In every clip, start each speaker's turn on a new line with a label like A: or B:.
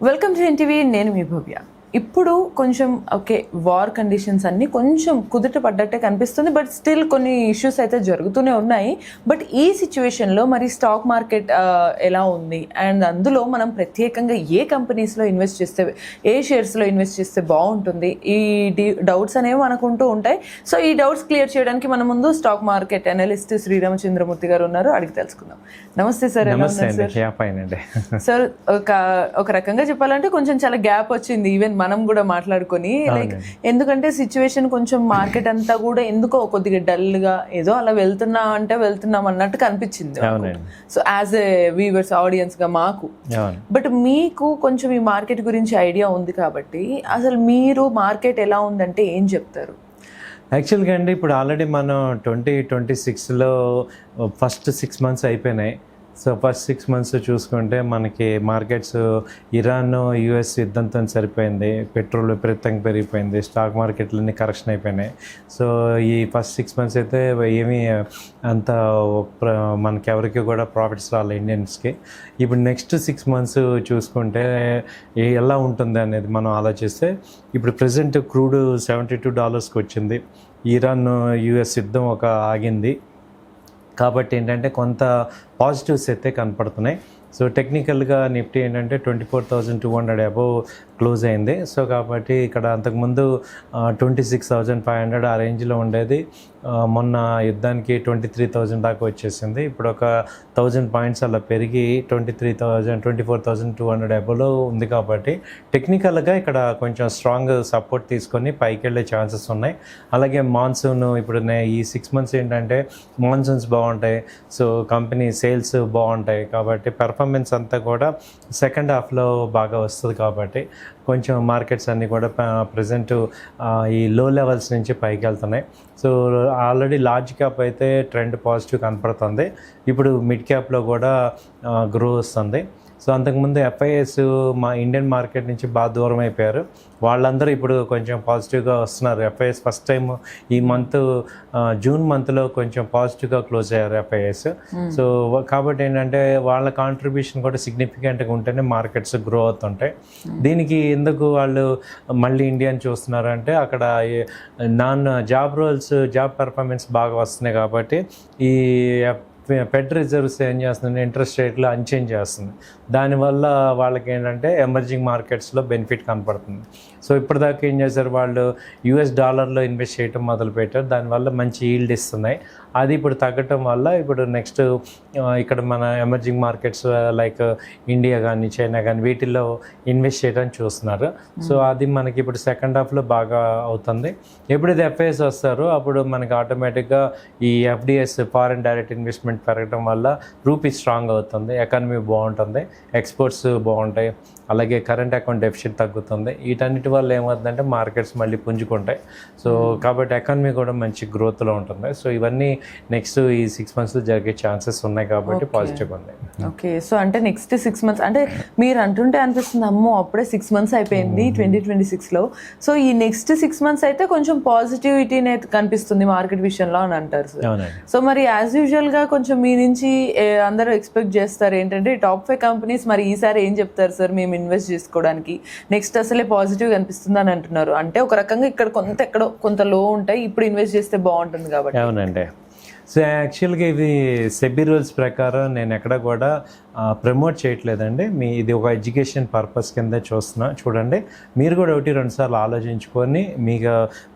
A: Welcome to NTV. నేను మీ భవ్య. ఇప్పుడు కొంచెం ఓకే, వార్ కండిషన్స్ అన్నీ కొంచెం కుదుట పడ్డట్టే కనిపిస్తుంది, బట్ స్టిల్ కొన్ని ఇష్యూస్ అయితే జరుగుతూనే ఉన్నాయి. బట్ ఈ సిచ్యువేషన్లో మరి స్టాక్ మార్కెట్ ఎలా ఉంది, అండ్ అందులో మనం ప్రత్యేకంగా ఏ కంపెనీస్లో ఇన్వెస్ట్ చేస్తే, ఏ షేర్స్లో ఇన్వెస్ట్ చేస్తే బాగుంటుంది, ఈ డౌట్స్ అనేవి మనకు ఉంటూ ఉంటాయి. సో ఈ డౌట్స్ క్లియర్ చేయడానికి మన ముందు స్టాక్ మార్కెట్ అనలిస్ట్ శ్రీరామచంద్రమూర్తి గారు ఉన్నారు. అడిగి తెలుసుకుందాం. నమస్తే సార్. సార్ ఒక రకంగా చెప్పాలంటే కొంచెం చాలా గ్యాప్ వచ్చింది, ఈవెన్ మనం కూడా మాట్లాడుకొని, లైక్ ఎందుకంటే సిచ్యువేషన్ కొంచెం మార్కెట్ అంతా కూడా ఎందుకో కొద్దిగా డల్ గా ఏదో అలా వెళ్తున్నాం అన్నట్టు కనిపించింది. So as a viewers, audience గా మాకు. బట్ మీకు కొంచెం ఈ మార్కెట్ గురించి ఐడియా ఉంది కాబట్టి అసలు మీరు మార్కెట్ ఎలా ఉందంటే ఏం చెప్తారు?
B: యాక్చువల్గా అండి, ఇప్పుడు ఆల్రెడీ మనం 2026లో ఫస్ట్ 6 months అయిపోయినాయి. సో ఫస్ట్ 6 months చూసుకుంటే మనకి మార్కెట్స్ ఇరాన్ యుఎస్ యుద్ధంతో సరిపోయింది, పెట్రోల్ విపరీతంగా పెరిగిపోయింది, స్టాక్ మార్కెట్లన్నీ కరెక్షన్ అయిపోయినాయి. సో ఈ ఫస్ట్ 6 months అయితే ఏమీ అంత మనకి ఎవరికి కూడా ప్రాఫిట్స్ రాలేదు ఇండియన్స్కి. ఇప్పుడు నెక్స్ట్ 6 months చూసుకుంటే ఎలా ఉంటుంది అనేది మనం ఆలోచిస్తే, ఇప్పుడు ప్రజెంట్ క్రూడ్ $72కి వచ్చింది. ఇరాన్ యుఎస్ యుద్ధం ఆగింది కాబట్టి ఏంటంటే కొంత పాజిటివ్స్ అయితే కనపడుతున్నాయి. సో టెక్నికల్గా నిఫ్టీ ఏంటంటే 24,200 అబోవ్ క్లోజ్ అయింది. సో కాబట్టి ఇక్కడ అంతకుముందు 26,500 ఆ రేంజ్లో ఉండేది, మొన్న యుద్ధానికి 23,000 దాకా వచ్చేసింది. ఇప్పుడు ఒక 1,000 points అలా పెరిగి 24,200 అబోవ్లో ఉంది. కాబట్టి టెక్నికల్గా ఇక్కడ కొంచెం స్ట్రాంగ్ సపోర్ట్ తీసుకొని పైకి వెళ్ళే ఛాన్సెస్ ఉన్నాయి. అలాగే మాన్సూన్, ఇప్పుడు ఈ 6 months ఏంటంటే మాన్సూన్స్ బాగుంటాయి, సో కంపెనీ సేల్స్ బాగుంటాయి, కాబట్టి పెర్ఫార్మెన్స్ అంతా కూడా సెకండ్ హాఫ్లో బాగా వస్తుంది. కాబట్టి కొంచెం మార్కెట్స్ అన్నీ కూడా ప్రజెంట్ ఈ లో లెవెల్స్ నుంచి పైకి వెళ్తున్నాయి. సో ఆల్రెడీ లార్జ్ క్యాప్ అయితే ట్రెండ్ పాజిటివ్ కనపడుతుంది, ఇప్పుడు మిడ్ క్యాప్లో కూడా గ్రో వస్తుంది. సో అంతకుముందు ఎఫ్ఐఎస్ మా ఇండియన్ మార్కెట్ నుంచి బాగా దూరం అయిపోయారు, వాళ్ళందరూ ఇప్పుడు కొంచెం పాజిటివ్గా వస్తున్నారు. ఎఫ్ఐఎస్ ఫస్ట్ టైం ఈ జూన్ మంత్లో కొంచెం పాజిటివ్గా క్లోజ్ అయ్యారు ఎఫ్ఐఎస్. సో కాబట్టి ఏంటంటే వాళ్ళ కాంట్రిబ్యూషన్ కూడా సిగ్నిఫికెంట్గా ఉంటేనే మార్కెట్స్ గ్రో అవుతుంటాయి. దీనికి ఎందుకు వాళ్ళు మళ్ళీ ఇండియాని చూస్తున్నారంటే, అక్కడ జాబ్ రోల్స్, జాబ్ పెర్ఫార్మెన్స్ బాగా వస్తున్నాయి. కాబట్టి ఈ ఫెడ్ రిజర్వ్స్ ఏం చేస్తుంది, ఇంట్రెస్ట్ రేట్లు అన్చేంజ్ చేస్తుంది. దానివల్ల వాళ్ళకి ఏంటంటే ఎమర్జింగ్ మార్కెట్స్లో బెనిఫిట్ కనపడుతుంది. సో ఇప్పటిదాకా ఏం చేశారు, వాళ్ళు US డాలర్లో ఇన్వెస్ట్ చేయడం మొదలుపెట్టారు, దానివల్ల మంచి ఈల్డ్ ఇస్తున్నాయి. అది ఇప్పుడు తగ్గటం వల్ల ఇప్పుడు నెక్స్ట్ ఇక్కడ మన ఎమర్జింగ్ మార్కెట్స్ లైక్ ఇండియా కానీ చైనా కానీ వీటిల్లో ఇన్వెస్ట్ చేయడానికి చూస్తున్నారు. సో అది మనకి ఇప్పుడు సెకండ్ హాఫ్లో బాగా అవుతుంది. ఎప్పుడైతే ఎఫ్ఐఎస్ వస్తారో అప్పుడు మనకి ఆటోమేటిక్గా ఈ FDIs, ఫారిన్ డైరెక్ట్ ఇన్వెస్ట్మెంట్ పెరగడం వల్ల రూపీ స్ట్రాంగ్ అవుతుంది, ఎకానమీ బాగుంటుంది, ఎక్స్పోర్ట్స్ బాగుంటాయి, అలాగే కరెంట్ అకౌంట్ డెఫిసిట్ తగ్గుతుంది. వీటన్నిటి వల్ల ఏమవుతుందంటే మార్కెట్స్ మళ్ళీ పుంజుకుంటాయి. సో కాబట్టి ఎకానమీ కూడా మంచి గ్రోత్లో ఉంటుంది. సో ఇవన్నీ నెక్స్ట్ ఈ 6 months జరిగే ఛాన్సెస్ ఉన్నాయి కాబట్టి పాజిటివ్గా ఉన్నాయి.
A: ఓకే, సో అంటే నెక్స్ట్ 6 months అంటే మీరు అంటుంటే అనిపిస్తుంది, అమ్మో అప్పుడే 6 months అయిపోయింది 2026లో. సో ఈ నెక్స్ట్ 6 months అయితే కొంచెం పాజిటివిటీ కనిపిస్తుంది మార్కెట్ విషయంలో అని అంటారు సార్. సో మరి యాజ్ యూజువల్గా కొంచెం మీ నుంచి అందరూ ఎక్స్పెక్ట్ చేస్తారు ఏంటంటే టాప్ 5 కంపెనీస్ మరి ఈసారి ఏం చెప్తారు సార్ మేము ఇన్వెస్ట్ చేసుకోవడానికి, నెక్స్ట్ అసలే పాజిటివ్ కనిపిస్తుంది అని అంటున్నారు. అంటే ఒక రకంగా ఇక్కడ కొంత లో ఉంటాయి, ఇప్పుడు ఇన్వెస్ట్ చేస్తే బాగుంటుంది కాబట్టి.
B: అవునండి. సో యాక్చువల్గా ఇది సెబీ రూల్స్ ప్రకారం నేను ఎక్కడ కూడా ప్రమోట్ చేయట్లేదండి, ఇది ఒక ఎడ్యుకేషన్ పర్పస్ కింద చూడండి. మీరు కూడా 1-2 సార్లు ఆలోచించుకొని మీకు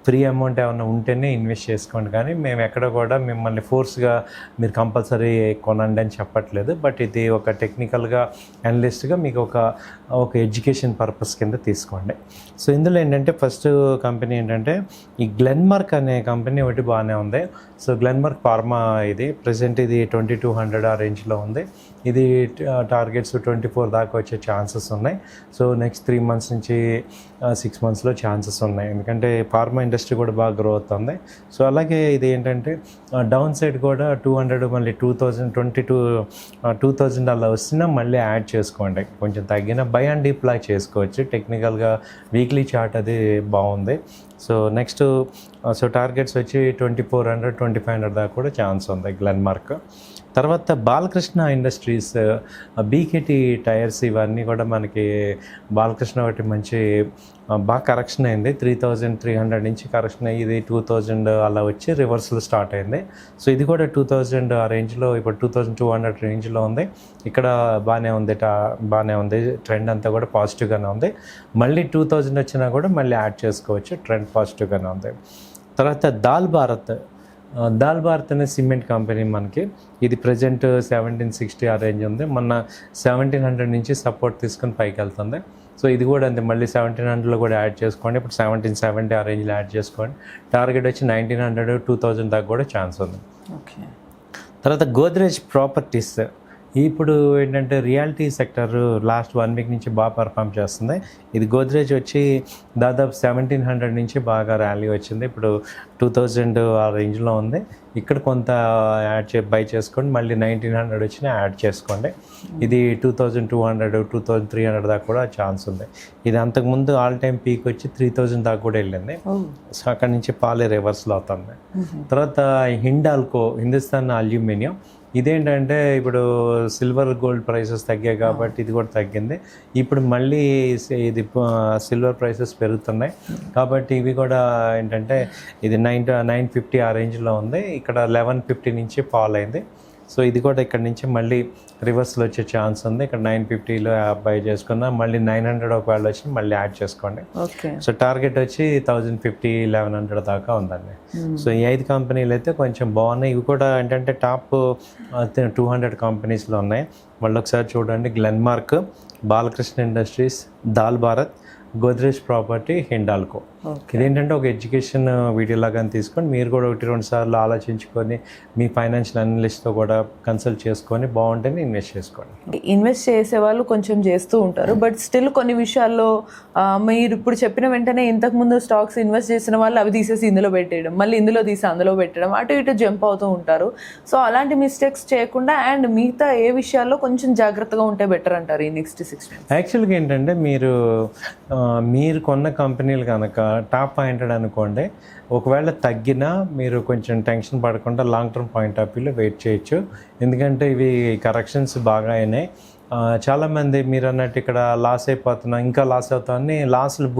B: ఫ్రీ అమౌంట్ ఏమైనా ఉంటేనే ఇన్వెస్ట్ చేసుకోండి, కానీ మేము ఎక్కడ కూడా మిమ్మల్ని ఫోర్స్గా మీరు కంపల్సరీ కొనండి అని చెప్పట్లేదు. బట్ ఇది ఒక టెక్నికల్గా అనలిస్ట్గా మీకు ఒక ఎడ్యుకేషన్ పర్పస్ కింద తీసుకోండి. సో ఇందులో ఏంటంటే ఫస్ట్ కంపెనీ ఏంటంటే ఈ గ్లెన్మార్క్ అనే కంపెనీ ఒకటి బాగానే ఉంది. సో గ్లెన్మార్క్ ఫార్మా, ఇది ప్రజెంట్ ఇది 2200 ఆ రేంజ్లో ఉంది. ఇది టార్గెట్స్ 24 దాకా వచ్చే ఛాన్సెస్ ఉన్నాయి. సో నెక్స్ట్ 3 months నుంచి 6 monthsలో ఛాన్సెస్ ఉన్నాయి, ఎందుకంటే ఫార్మా ఇండస్ట్రీ కూడా బాగా గ్రో అవుతుంది. సో అలాగే ఇది ఏంటంటే డౌన్ సైడ్ కూడా 200 మళ్ళీ 2000 అలా వస్తున్నా మళ్ళీ యాడ్ చేసుకోండి, కొంచెం తగ్గిన బై అండ్ డిప్లా చేసుకోవచ్చు. టెక్నికల్గా వీక్లీ చార్ట్ అది బాగుంది. సో నెక్స్ట్ టార్గెట్స్ వచ్చి 2400, 2500 దాకా కూడా ఛాన్స్ ఉంది గ్లెన్మార్క్. తర్వాత బాలకృష్ణ ఇండస్ట్రీస్, బీకేటీ టైర్స్, ఇవన్నీ కూడా మనకి బాలకృష్ణ ఒకటి మంచి బాగా కరెక్షన్ అయింది. 3300 నుంచి కరెక్షన్ అయ్యి ఇది 2000 అలా వచ్చి రివర్సల్ స్టార్ట్ అయింది. సో ఇది కూడా 2000 ఆ రేంజ్లో, ఇప్పుడు 2200 రేంజ్లో ఉంది. ఇక్కడ బాగానే ఉంది, బాగానే ఉంది. ట్రెండ్ అంతా కూడా పాజిటివ్గానే ఉంది. మళ్ళీ 2000 వచ్చినా కూడా మళ్ళీ యాడ్ చేసుకోవచ్చు, ట్రెండ్ పాజిటివ్గానే ఉంది. తర్వాత దాల్ భారత్ అనే సిమెంట్ కంపెనీ మనకి, ఇది ప్రజెంట్ 1760 ఆ రేంజ్ ఉంది. మొన్న 1700 నుంచి సపోర్ట్ తీసుకొని పైకి వెళ్తుంది. సో ఇది కూడా అంతే, మళ్ళీ 1700లో కూడా యాడ్ చేసుకోండి. ఇప్పుడు 1770 ఆ రేంజ్లో యాడ్ చేసుకోండి. టార్గెట్ వచ్చి 1900, 2000 దాకా కూడా ఛాన్స్ ఉంది.
A: ఓకే.
B: తర్వాత గోద్రేజ్ ప్రాపర్టీస్, ఇప్పుడు ఏంటంటే రియాలిటీ సెక్టర్ లాస్ట్ 1 వీక్ నుంచి బాగా పర్ఫామ్ చేస్తుంది. ఇది గోద్రేజ్ వచ్చి దాదాపు 1700 నుంచి బాగా ర్యాలీ వచ్చింది. ఇప్పుడు 2000 ఆ రేంజ్లో ఉంది. ఇక్కడ కొంత బై చేసుకోండి, మళ్ళీ 1900 వచ్చినా యాడ్ చేసుకోండి. ఇది 2200, 2300 దాకా కూడా ఛాన్స్ ఉంది. ఇది అంతకుముందు ఆల్ టైమ్ పీక్ వచ్చి 3000 దాకా కూడా వెళ్ళింది. సో అక్కడి నుంచి పాలే రివర్స్లో అవుతుంది. తర్వాత హిండాల్కో, హిందుస్థాన్ అల్యూమినియం, ఇదేంటంటే ఇప్పుడు సిల్వర్ గోల్డ్ ప్రైసెస్ తగ్గాయి కాబట్టి ఇది కూడా తగ్గింది. ఇప్పుడు మళ్ళీ ఇది సిల్వర్ ప్రైసెస్ పెరుగుతున్నాయి కాబట్టి ఇవి కూడా ఏంటంటే ఇది 950 ఆ రేంజ్లో ఉంది. ఇక్కడ 1150 నుంచి ఫాల్ అయింది. సో ఇది కూడా ఇక్కడ నుంచి మళ్ళీ రివర్స్లో వచ్చే ఛాన్స్ ఉంది. ఇక్కడ 950లో బై చేసుకున్నా, మళ్ళీ 900 ఒకవేళ వచ్చి మళ్ళీ యాడ్ చేసుకోండి.
A: ఓకే.
B: సో టార్గెట్ వచ్చి 1050, 1100 దాకా ఉందండి. సో ఈ 5 కంపెనీలు అయితే కొంచెం బాగున్నాయి. ఇవి కూడా ఏంటంటే టాప్ 200 కంపెనీస్లో ఉన్నాయి. మళ్ళీ ఒకసారి చూడండి, గ్లెన్మార్క్, బాలకృష్ణ ఇండస్ట్రీస్, దాల్ భారత్, గోద్రేజ్ ప్రాపర్టీ, హిండాల్కో. ఇదేంటంటే ఒక ఎడ్యుకేషన్ వీడియో లాగా తీసుకొని మీరు కూడా 1-2 సార్లు ఆలోచించుకొని మీ ఫైనాన్షియల్ అనలిస్ట్తో కూడా కన్సల్ట్ చేసుకొని బాగుంటేనే ఇన్వెస్ట్ చేసుకోండి.
A: ఇన్వెస్ట్ చేసే వాళ్ళు కొంచెం చేస్తూ ఉంటారు, బట్ స్టిల్ కొన్ని విషయాల్లో మీరు ఇప్పుడు చెప్పిన వెంటనే ఇంతకుముందు స్టాక్స్ ఇన్వెస్ట్ చేసిన వాళ్ళు అవి తీసేసి ఇందులో పెట్టేయడం, మళ్ళీ ఇందులో తీసి అందులో పెట్టడం, అటు ఇటు జంప్ అవుతూ ఉంటారు. సో అలాంటి మిస్టేక్స్ చేయకుండా అండ్ మిగతా ఏ విషయాల్లో కొంచెం జాగ్రత్తగా ఉంటే బెటర్ అంటారు ఈ నెక్స్ట్ 6 months?
B: యాక్చువల్గా ఏంటంటే మీరు కొన్న కంపెనీలు కనుక టాప్ 500 అనుకోండి, ఒకవేళ తగ్గినా మీరు కొంచెం టెన్షన్ పడకుండా లాంగ్ టర్మ్ పాయింట్ ఆఫ్ వ్యూలో వెయిట్ చేయొచ్చు. ఎందుకంటే ఇవి కరెక్షన్స్ బాగా అయినాయి. చాలామంది మీరు అన్నట్టు ఇక్కడ లాస్ అయిపోతున్నా, ఇంకా లాస్ అవుతామని లాస్లు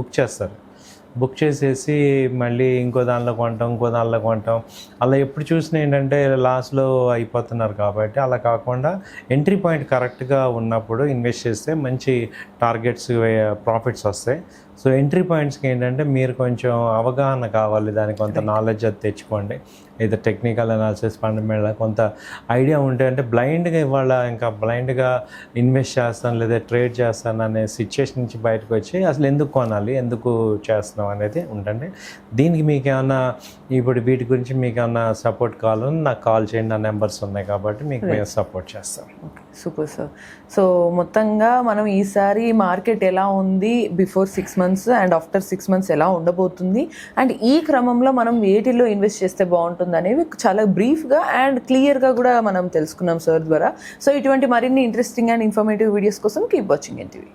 B: బుక్ చేసేసి మళ్ళీ ఇంకో దానిలో కొంటాం. అలా ఎప్పుడు చూసినా ఏంటంటే లాస్లో అయిపోతున్నారు. కాబట్టి అలా కాకుండా ఎంట్రీ పాయింట్ కరెక్ట్గా ఉన్నప్పుడు ఇన్వెస్ట్ చేస్తే మంచి టార్గెట్స్, ప్రాఫిట్స్ వస్తాయి. సో ఎంట్రీ పాయింట్స్కి ఏంటంటే మీరు కొంచెం అవగాహన కావాలి, దానికి కొంత నాలెడ్జ్ అది తెచ్చుకోండి. ఏదో టెక్నికల్ అనాలిసిస్, ఫండమెంటల్ కొంత ఐడియా ఉంటే, అంటే బ్లైండ్గా ఇవాళ ఇంకా బ్లైండ్గా ఇన్వెస్ట్ చేస్తాను లేదా ట్రేడ్ చేస్తాను అనే సిచ్యుయేషన్ నుంచి బయటకు వచ్చి అసలు ఎందుకు కొనాలి, ఎందుకు చేస్తున్నాం అనేది ఉండండి. దీనికి మీకు ఏమన్నా ఇప్పుడు వీటి గురించి మీకు ఏమన్నా సపోర్ట్ కావాలని నాకు కాల్ చేయండి, నా నెంబర్స్ ఉన్నాయి కాబట్టి మీకు మేము సపోర్ట్ చేస్తాం.
A: Okay, super sir. సో మొత్తంగా మనం ఈసారి మార్కెట్ ఎలా ఉంది before 6 months and after 6 months ఎలా ఉండబోతుంది, అండ్ ఈ క్రమంలో మనం వేటిల్లో ఇన్వెస్ట్ చేస్తే బాగుంటుంది అనేవి చాలా బ్రీఫ్గా అండ్ క్లియర్గా కూడా మనం తెలుసుకున్నాం సార్ ద్వారా. సో ఇటువంటి మరిన్ని ఇంట్రెస్టింగ్ అండ్ ఇన్ఫర్మేటివ్ వీడియోస్ కోసం కీప్ వాచింగ్ ఎన్టీవీ.